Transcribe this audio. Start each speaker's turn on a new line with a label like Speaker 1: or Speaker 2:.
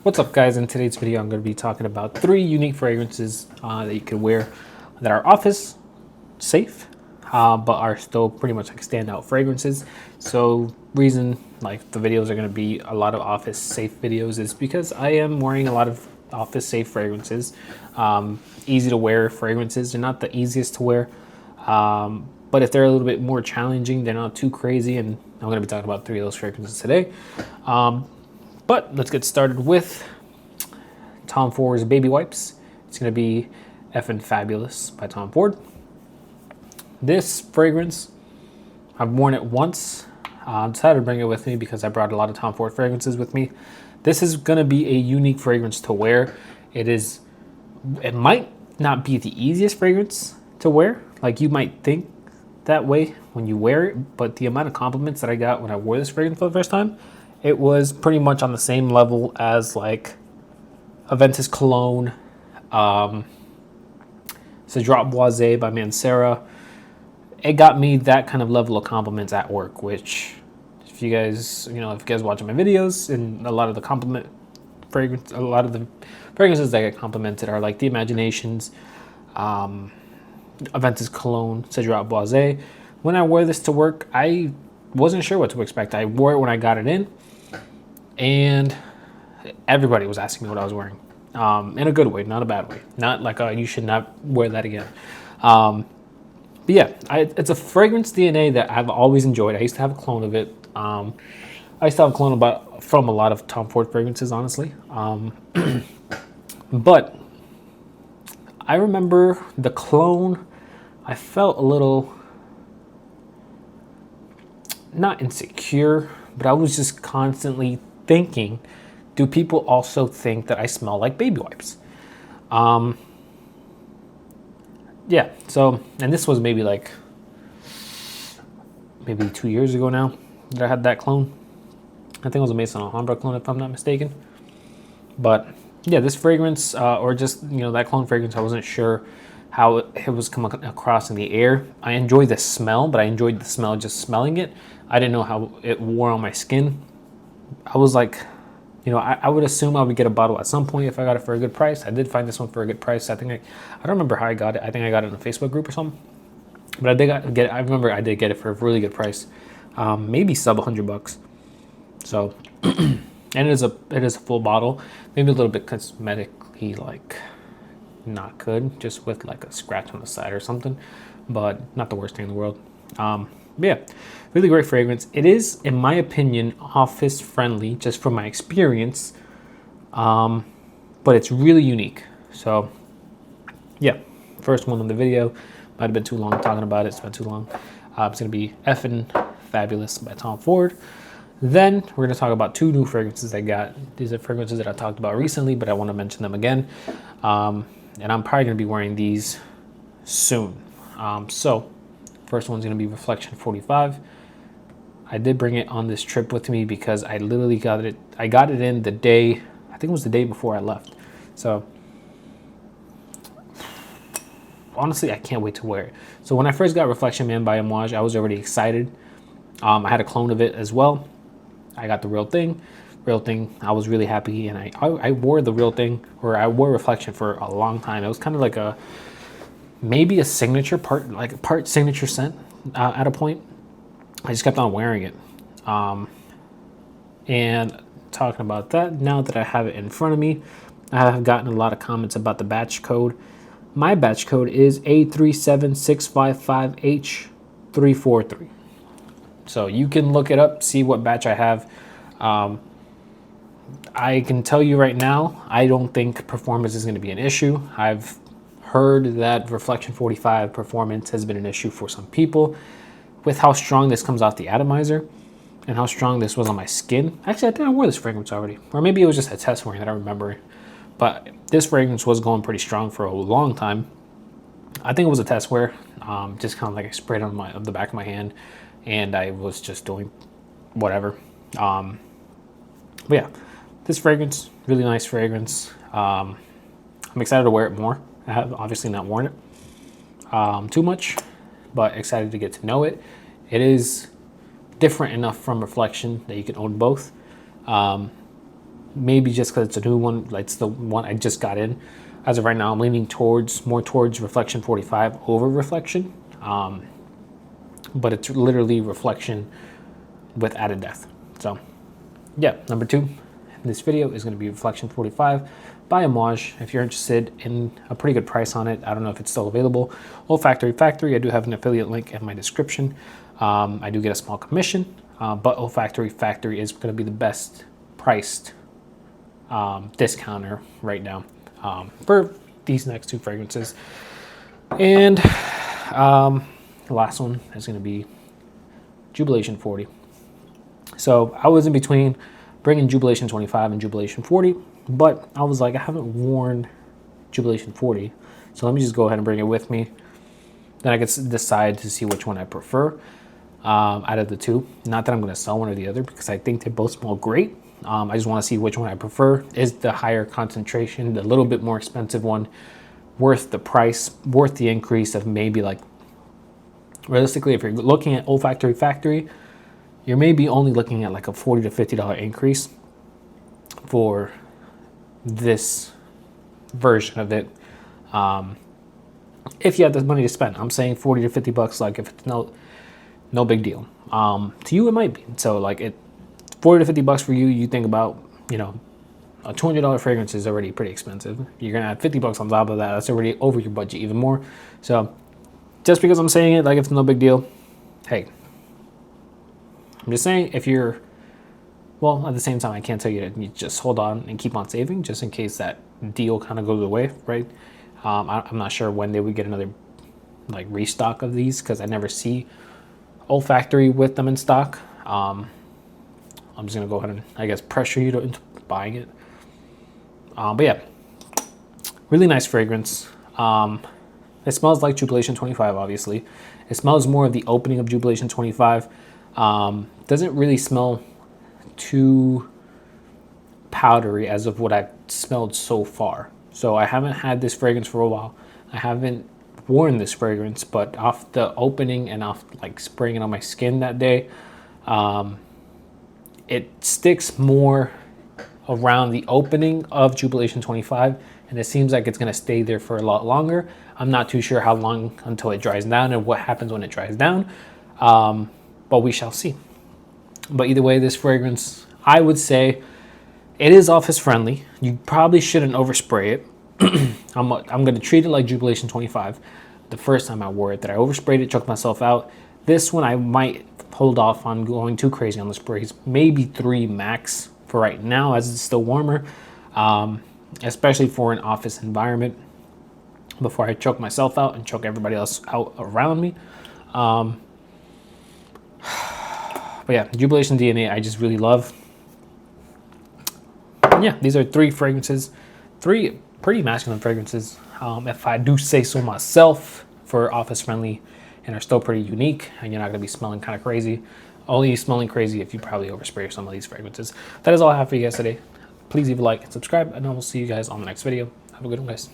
Speaker 1: What's up, guys? In today's video, I'm going to be talking about 3 unique fragrances that you can wear that are office safe, but are still pretty much like standout fragrances. So reason like the videos are going to be a lot of office safe videos is because I am wearing a lot of office safe fragrances, easy to wear fragrances. They're not the easiest to wear, but if they're a little bit more challenging, they're not too crazy. And I'm going to be talking about 3 of those fragrances today. But let's get started with Tom Ford's Baby Wipes. It's going to be Effin' Fabulous by Tom Ford. This fragrance, I've worn it once. I decided to bring it with me because I brought a lot of Tom Ford fragrances with me. This is going to be a unique fragrance to wear. It might not be the easiest fragrance to wear. Like you might think that way when you wear it, but the amount of compliments that I got when I wore this fragrance for the first time, it was pretty much on the same level as like Aventus Cologne, Cedrat Boisé by Mancera. It got me that kind of level of compliments at work, which if you guys watching my videos, and a lot of the fragrances that get complimented are like the Imaginations, Aventus Cologne, Cedrat Boisé. When I wear this to work, I wasn't sure what to expect. I wore it when I got it in, and everybody was asking me what I was wearing, in a good way, not a bad way. Not like you should not wear that again. But yeah, it's a fragrance DNA that I've always enjoyed. I used to have a clone of it. I used to have a clone from a lot of Tom Ford fragrances, honestly. But I remember the clone, I felt a little, not insecure, but I was just constantly thinking, do people also think that I smell like baby wipes? Yeah, so, and this was maybe 2 years ago now that I had that clone. I think it was a Maison Alhambra clone, if I'm not mistaken. But yeah, this fragrance, or just, that clone fragrance, I wasn't sure how it was coming across in the air. I enjoyed the smell, but I enjoyed the smell just smelling it. I didn't know how it wore on my skin. I was like, I would assume I would get a bottle at some point if I got it for a good price. I did find this one for a good price. I don't remember how I got it. I think I got it in a Facebook group or something. But I remember I did get it for a really good price. Maybe sub $100. So, and it is a full bottle. Maybe a little bit cosmetically not good, just with like a scratch on the side or something, but not the worst thing in the world. Yeah, really great fragrance. It is, in my opinion, office friendly, just from my experience, but it's really unique. So yeah, first one on the video. Might have been too long talking about it. It's been too long. It's going to be Effin' Fabulous by Tom Ford. Then we're going to talk about 2 new fragrances I got. These are fragrances that I talked about recently, but I want to mention them again. And I'm probably going to be wearing these soon. So first one's going to be Reflection 45. I did bring it on this trip with me because I literally got it. I got it in the day, I think it was the day before I left. So honestly, I can't wait to wear it. So when I first got Reflection Man by Amouage, I was already excited. I had a clone of it as well. I got the real thing. I was really happy, and I wore the real thing, or I wore Reflection for a long time. It was kind of like maybe a signature part signature scent at a point. I just kept on wearing it. And talking about that, now that I have it in front of me, I have gotten a lot of comments about the batch code. My batch code is A37655H343. So you can look it up, see what batch I have. I can tell you right now, I don't think performance is going to be an issue. I've heard that Reflection 45 performance has been an issue for some people with how strong this comes off the atomizer and how strong this was on my skin. Actually, I think I wore this fragrance already, or maybe it was just a test wearing that I remember. But this fragrance was going pretty strong for a long time. I think it was a test wear, just kind of like I sprayed on the back of my hand, and I was just doing whatever. But yeah, this fragrance, really nice fragrance. I'm excited to wear it more. I have obviously not worn it too much, but excited to get to know it. It is different enough from Reflection that you can own both. maybe just because it's a new one, like it's the one I just got in. As of right now, I'm leaning more towards Reflection 45 over Reflection. But it's literally Reflection with added depth. So yeah, number 2 in this video is going to be Reflection 45 by Amouage. If you're interested in a pretty good price on it, I don't know if it's still available. Olfactory Factory, I do have an affiliate link in my description. I do get a small commission, but Olfactory Factory is going to be the best priced discounter right now for these next 2 fragrances. And the last one is going to be Jubilation 40. So I was in between bringing Jubilation 25 and Jubilation 40, but I was like, I haven't worn Jubilation 40, so let me just go ahead and bring it with me. Then I can decide to see which one I prefer out of the 2. Not that I'm going to sell one or the other, because I think they both smell great. I just want to see which one I prefer. Is the higher concentration, the little bit more expensive one, worth the price, worth the increase of maybe, like, realistically, if you're looking at Olfactory Factory, you're maybe only looking at like a $40 to $50 increase for this version of it. If you have the money to spend, I'm saying 40 to 50 bucks. Like, if it's no big deal. To you, it might be. So like, 40 to 50 bucks for you, you think about, you know, a $200 fragrance is already pretty expensive. You're gonna add 50 bucks on top of that. That's already over your budget even more. So just because I'm saying it, like, it's no big deal, hey, I'm just saying, if you're, well, at the same time, I can't tell you that you just hold on and keep on saving just in case that deal kind of goes away, right? I'm not sure when they would get another, like, restock of these, because I never see Olfactory with them in stock. I'm just going to go ahead and, I guess, pressure you into buying it. But yeah, really nice fragrance. It smells like Jubilation 25, obviously. It smells more of the opening of Jubilation 25. Doesn't really smell too powdery as of what I've smelled so far. So I haven't had this fragrance for a while. I haven't worn this fragrance, but off the opening and off, like, spraying it on my skin that day, it sticks more around the opening of Jubilation 25, and it seems like it's going to stay there for a lot longer. I'm not too sure how long until it dries down and what happens when it dries down, but we shall see. But either way, this fragrance, I would say, it is office friendly. You probably shouldn't overspray it. I'm going to treat it like Jubilation 25. The first time I wore it, that I oversprayed it, choked myself out. This one I might hold off on going too crazy on the sprays. Maybe 3 max for right now, as it's still warmer, especially for an office environment, before I choke myself out and choke everybody else out around me. But yeah, Jubilation DNA, I just really love. And yeah, these are 3 fragrances, 3 pretty masculine fragrances, if I do say so myself, for office friendly, and are still pretty unique, and you're not going to be smelling kind of crazy. Only smelling crazy if you probably overspray some of these fragrances. That is all I have for you guys today. Please leave a like and subscribe, and I will see you guys on the next video. Have a good one, guys.